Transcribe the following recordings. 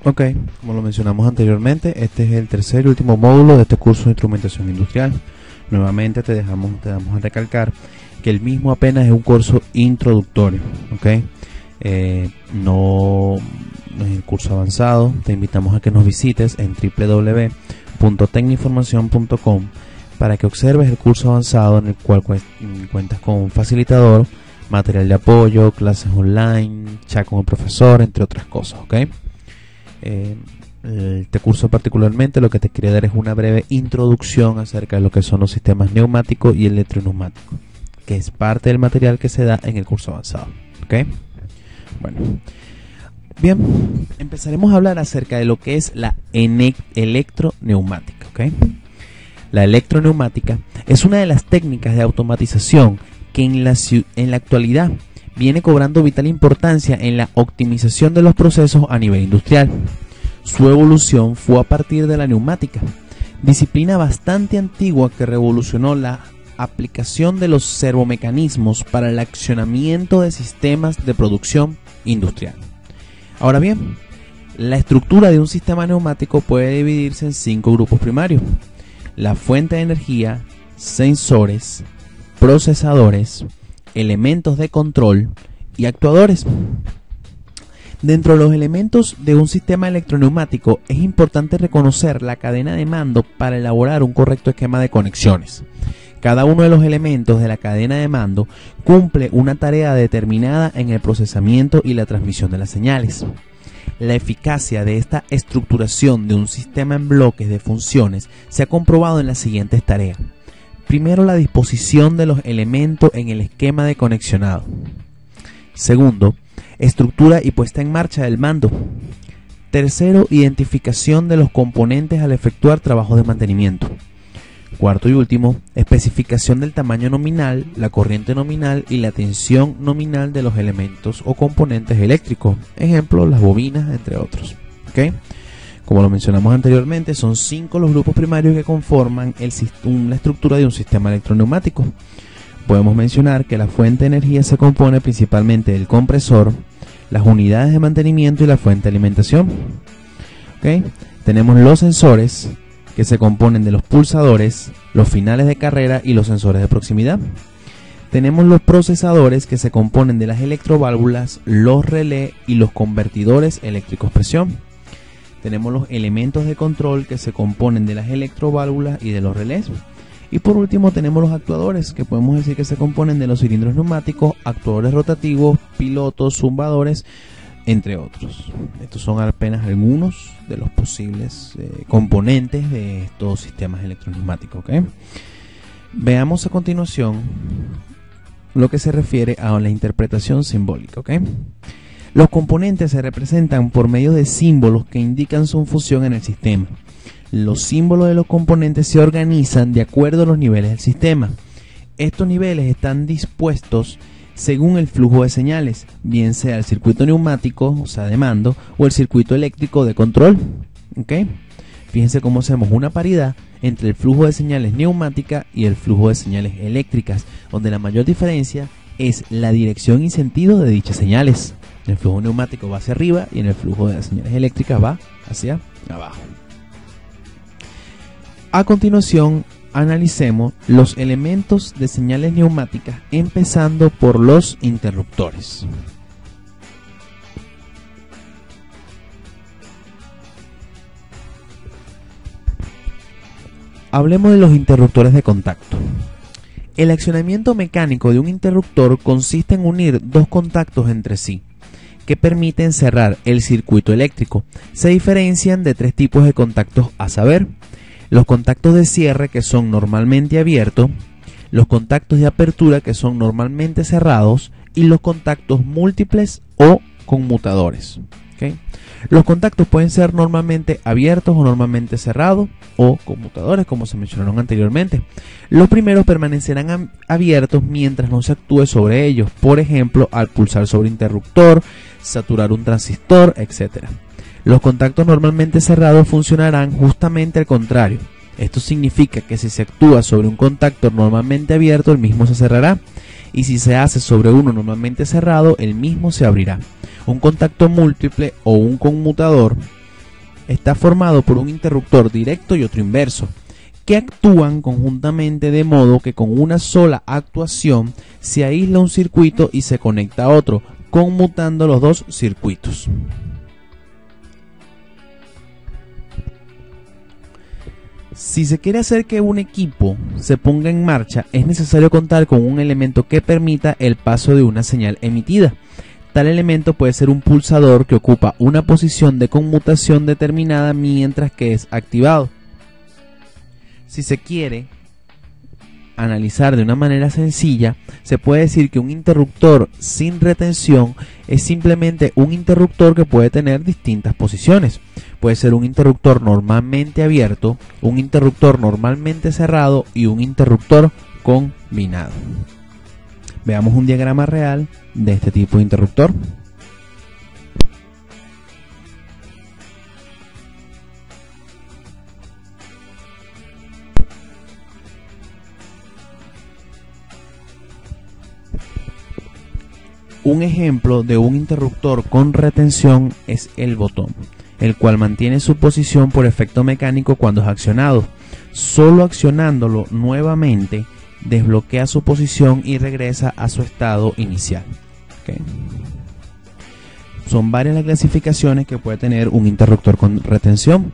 Ok, como lo mencionamos anteriormente, este es el tercer y último módulo de este curso de instrumentación industrial. Nuevamente te damos a recalcar que el mismo apenas es un curso introductorio, ¿ok? No es el curso avanzado. Te invitamos a que nos visites en www.tecninformacion.com para que observes el curso avanzado, en el cual cuentas con un facilitador, material de apoyo, clases online, chat con el profesor, entre otras cosas, ¿ok? Este curso particularmente lo que te quería dar es una breve introducción acerca de lo que son los sistemas neumáticos y electroneumáticos, que es parte del material que se da en el curso avanzado, ¿ok? Bueno, bien, empezaremos a hablar acerca de lo que es la electroneumática, ¿ok? La electroneumática es una de las técnicas de automatización que en la actualidad viene cobrando vital importancia en la optimización de los procesos a nivel industrial. Su evolución fue a partir de la neumática, disciplina bastante antigua que revolucionó la aplicación de los servomecanismos para el accionamiento de sistemas de producción industrial. Ahora bien, la estructura de un sistema neumático puede dividirse en 5 grupos primarios: la fuente de energía, sensores, procesadores, elementos de control y actuadores. Dentro de los elementos de un sistema electroneumático es importante reconocer la cadena de mando para elaborar un correcto esquema de conexiones. Cada uno de los elementos de la cadena de mando cumple una tarea determinada en el procesamiento y la transmisión de las señales. La eficacia de esta estructuración de un sistema en bloques de funciones se ha comprobado en las siguientes tareas. Primero, la disposición de los elementos en el esquema de conexionado. Segundo, estructura y puesta en marcha del mando. Tercero, identificación de los componentes al efectuar trabajos de mantenimiento. Cuarto y último, especificación del tamaño nominal, la corriente nominal y la tensión nominal de los elementos o componentes eléctricos. Ejemplo, las bobinas, entre otros. ¿Okay? Como lo mencionamos anteriormente, son 5 los grupos primarios que conforman la estructura de un sistema electroneumático. Podemos mencionar que la fuente de energía se compone principalmente del compresor, las unidades de mantenimiento y la fuente de alimentación. ¿Okay? Tenemos los sensores, que se componen de los pulsadores, los finales de carrera y los sensores de proximidad. Tenemos los procesadores, que se componen de las electroválvulas, los relés y los convertidores eléctricos presión. Tenemos los elementos de control, que se componen de las electroválvulas y de los relés. Y por último tenemos los actuadores, que podemos decir que se componen de los cilindros neumáticos, actuadores rotativos, pilotos, zumbadores, entre otros. Estos son apenas algunos de los posibles componentes de estos sistemas electroneumáticos, ¿okay? Veamos a continuación lo que se refiere a la interpretación simbólica, ¿okay? Los componentes se representan por medio de símbolos que indican su función en el sistema. Los símbolos de los componentes se organizan de acuerdo a los niveles del sistema. Estos niveles están dispuestos según el flujo de señales, bien sea el circuito neumático, o sea de mando, o el circuito eléctrico de control. ¿Okay? Fíjense cómo hacemos una paridad entre el flujo de señales neumática y el flujo de señales eléctricas, donde la mayor diferencia es la dirección y sentido de dichas señales. El flujo neumático va hacia arriba y en el flujo de las señales eléctricas va hacia abajo. A continuación, analicemos los elementos de señales neumáticas, empezando por los interruptores. Hablemos de los interruptores de contacto. El accionamiento mecánico de un interruptor consiste en unir dos contactos entre sí, que permiten cerrar el circuito eléctrico. Se diferencian de 3 tipos de contactos, a saber: los contactos de cierre, que son normalmente abiertos, los contactos de apertura, que son normalmente cerrados, y los contactos múltiples o conmutadores. ¿Okay? Los contactos pueden ser normalmente abiertos o normalmente cerrados, o conmutadores, como se mencionaron anteriormente. Los primeros permanecerán abiertos mientras no se actúe sobre ellos, por ejemplo, al pulsar sobre interruptor, saturar un transistor, etc. Los contactos normalmente cerrados funcionarán justamente al contrario. Esto significa que si se actúa sobre un contacto normalmente abierto, el mismo se cerrará, y si se hace sobre uno normalmente cerrado, el mismo se abrirá. Un contacto múltiple o un conmutador está formado por un interruptor directo y otro inverso, que actúan conjuntamente de modo que con una sola actuación se aísla un circuito y se conecta a otro, conmutando los dos circuitos. Si se quiere hacer que un equipo se ponga en marcha, es necesario contar con un elemento que permita el paso de una señal emitida. Tal elemento puede ser un pulsador que ocupa una posición de conmutación determinada mientras que es activado. Si se quiere analizar de una manera sencilla, se puede decir que un interruptor sin retención es simplemente un interruptor que puede tener distintas posiciones. Puede ser un interruptor normalmente abierto, un interruptor normalmente cerrado y un interruptor combinado. Veamos un diagrama real de este tipo de interruptor. Un ejemplo de un interruptor con retención es el botón, el cual mantiene su posición por efecto mecánico cuando es accionado. Solo accionándolo nuevamente desbloquea su posición y regresa a su estado inicial. ¿Okay? Son varias las clasificaciones que puede tener un interruptor con retención.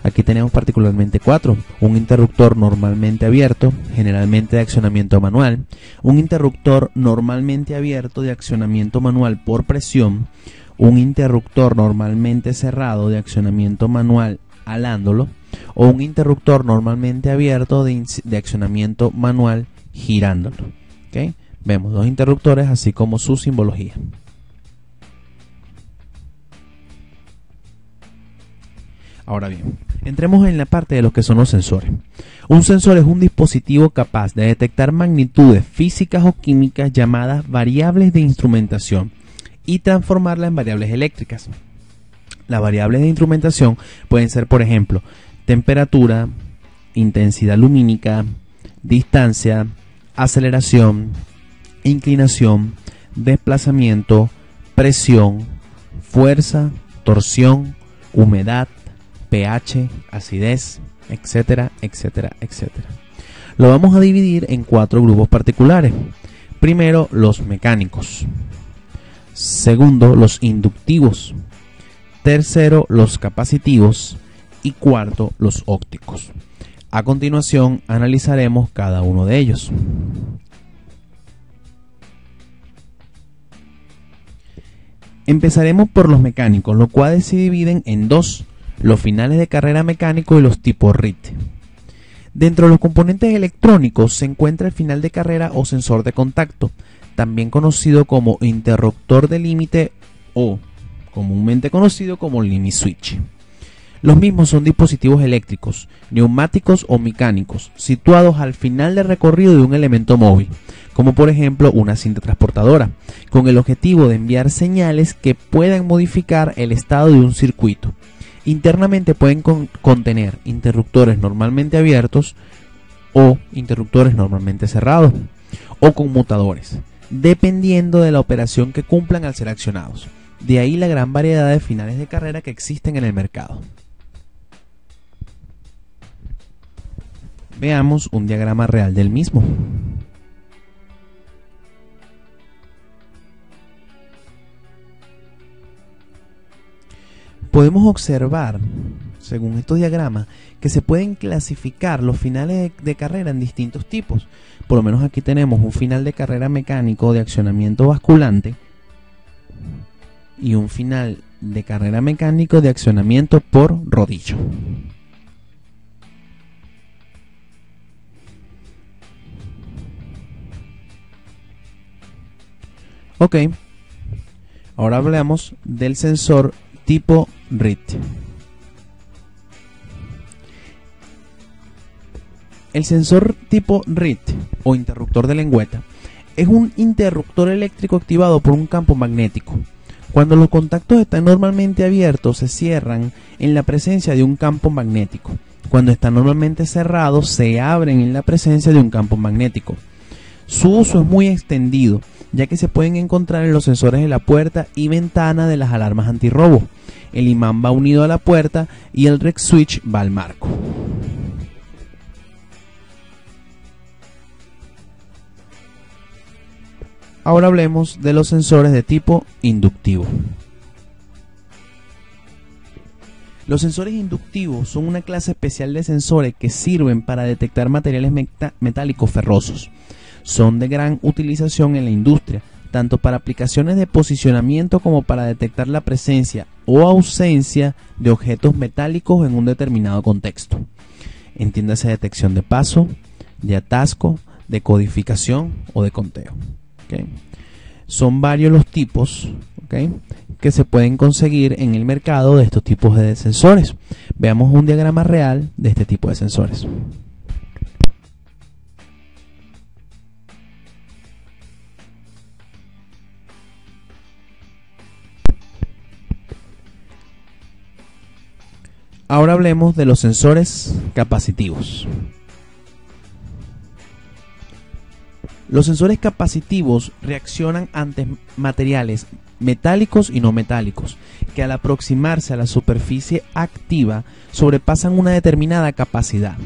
Aquí tenemos particularmente 4. Un interruptor normalmente abierto, generalmente de accionamiento manual. Un interruptor normalmente abierto de accionamiento manual por presión. Un interruptor normalmente cerrado de accionamiento manual alándolo. O un interruptor normalmente abierto de accionamiento manual girándolo. ¿Okay? Vemos dos interruptores así como su simbología. Ahora bien, entremos en la parte de lo que son los sensores. Un sensor es un dispositivo capaz de detectar magnitudes físicas o químicas llamadas variables de instrumentación y transformarlas en variables eléctricas. Las variables de instrumentación pueden ser, por ejemplo, temperatura, intensidad lumínica, distancia, aceleración, inclinación, desplazamiento, presión, fuerza, torsión, humedad, pH, acidez, etcétera, etcétera, etcétera. Lo vamos a dividir en 4 grupos particulares. Primero, los mecánicos. Segundo, los inductivos. Tercero, los capacitivos. Y cuarto, los ópticos. A continuación, analizaremos cada uno de ellos. Empezaremos por los mecánicos, los cuales se dividen en 2. Los finales de carrera mecánico y los tipos RIT. Dentro de los componentes electrónicos se encuentra el final de carrera o sensor de contacto, también conocido como interruptor de límite o comúnmente conocido como limit switch. Los mismos son dispositivos eléctricos, neumáticos o mecánicos, situados al final del recorrido de un elemento móvil, como por ejemplo una cinta transportadora, con el objetivo de enviar señales que puedan modificar el estado de un circuito. Internamente pueden contener interruptores normalmente abiertos o interruptores normalmente cerrados o conmutadores, dependiendo de la operación que cumplan al ser accionados. De ahí la gran variedad de finales de carrera que existen en el mercado. Veamos un diagrama real del mismo. Podemos observar, según estos diagramas, que se pueden clasificar los finales de carrera en distintos tipos. Por lo menos aquí tenemos un final de carrera mecánico de accionamiento basculante y un final de carrera mecánico de accionamiento por rodillo. Ok, ahora hablamos del sensor tipo RIT. El sensor tipo RIT o interruptor de lengüeta es un interruptor eléctrico activado por un campo magnético. Cuando los contactos están normalmente abiertos, se cierran en la presencia de un campo magnético. Cuando están normalmente cerrados, se abren en la presencia de un campo magnético. Su uso es muy extendido ya que se pueden encontrar en los sensores de la puerta y ventana de las alarmas antirrobo. El imán va unido a la puerta y el REC switch va al marco. Ahora hablemos de los sensores de tipo inductivo. Los sensores inductivos son una clase especial de sensores que sirven para detectar materiales metálicos ferrosos. Son de gran utilización en la industria, tanto para aplicaciones de posicionamiento como para detectar la presencia o ausencia de objetos metálicos en un determinado contexto. Entiéndase detección de paso, de atasco, de codificación o de conteo. ¿Okay? Son varios los tipos, ¿okay?, que se pueden conseguir en el mercado de estos tipos de sensores. Veamos un diagrama real de este tipo de sensores. Ahora hablemos de los sensores capacitivos. Los sensores capacitivos reaccionan ante materiales metálicos y no metálicos, que al aproximarse a la superficie activa sobrepasan una determinada capacidad.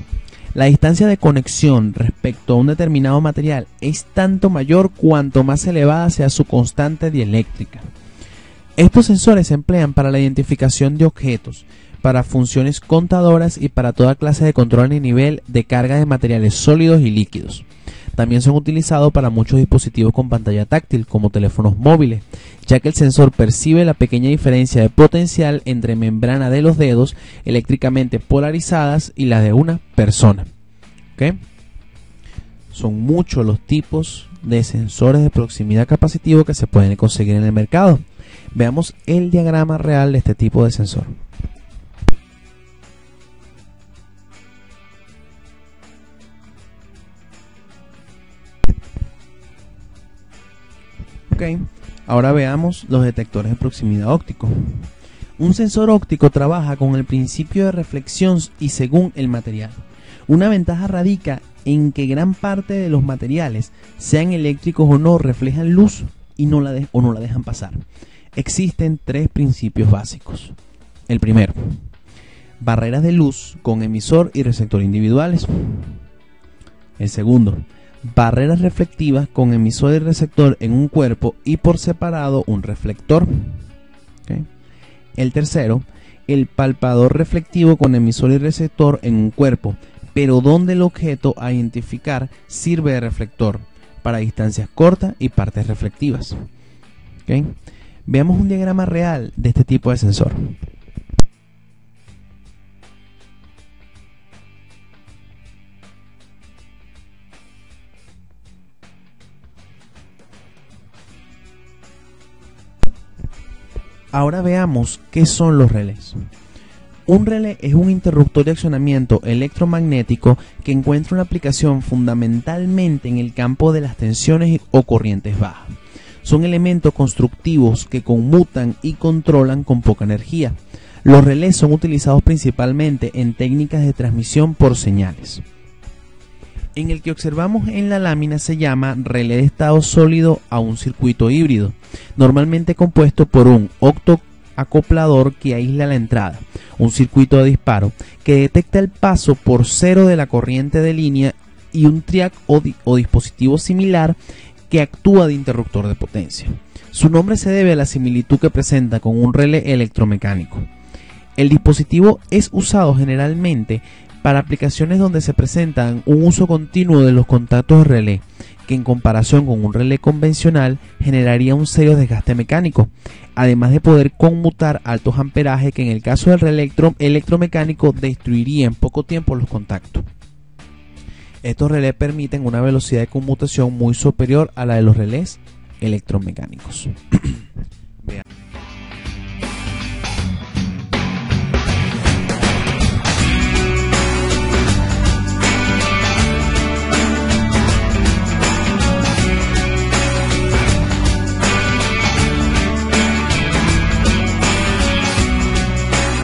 La distancia de conexión respecto a un determinado material es tanto mayor cuanto más elevada sea su constante dieléctrica. Estos sensores se emplean para la identificación de objetos, para funciones contadoras y para toda clase de control de nivel de carga de materiales sólidos y líquidos. También son utilizados para muchos dispositivos con pantalla táctil, como teléfonos móviles, ya que el sensor percibe la pequeña diferencia de potencial entre membrana de los dedos eléctricamente polarizadas y la de una persona. ¿Okay? Son muchos los tipos de sensores de proximidad capacitivo que se pueden conseguir en el mercado. Veamos el diagrama real de este tipo de sensor. Okay. Ahora veamos los detectores de proximidad óptico. Un sensor óptico trabaja con el principio de reflexión y según el material. Una ventaja radica en que gran parte de los materiales, sean eléctricos o no, reflejan luz y no la dejan pasar. Existen tres principios básicos. El primero, barreras de luz con emisor y receptor individuales. El segundo, barreras reflectivas con emisor y receptor en un cuerpo y por separado un reflector. ¿Okay? El tercero, el palpador reflectivo con emisor y receptor en un cuerpo, pero donde el objeto a identificar sirve de reflector para distancias cortas y partes reflectivas. ¿Okay? Veamos un diagrama real de este tipo de sensor. Ahora veamos qué son los relés. Un relé es un interruptor de accionamiento electromagnético que encuentra una aplicación fundamentalmente en el campo de las tensiones o corrientes bajas. Son elementos constructivos que conmutan y controlan con poca energía. Los relés son utilizados principalmente en técnicas de transmisión por señales. En el que observamos en la lámina se llama relé de estado sólido a un circuito híbrido, normalmente compuesto por un octoacoplador que aísla la entrada, un circuito de disparo que detecta el paso por cero de la corriente de línea y un triac o dispositivo similar que actúa de interruptor de potencia. Su nombre se debe a la similitud que presenta con un relé electromecánico. El dispositivo es usado generalmente para aplicaciones donde se presentan un uso continuo de los contactos de relé, que en comparación con un relé convencional generaría un serio desgaste mecánico, además de poder conmutar altos amperajes que en el caso del relé electromecánico destruiría en poco tiempo los contactos. Estos relés permiten una velocidad de conmutación muy superior a la de los relés electromecánicos. Vean.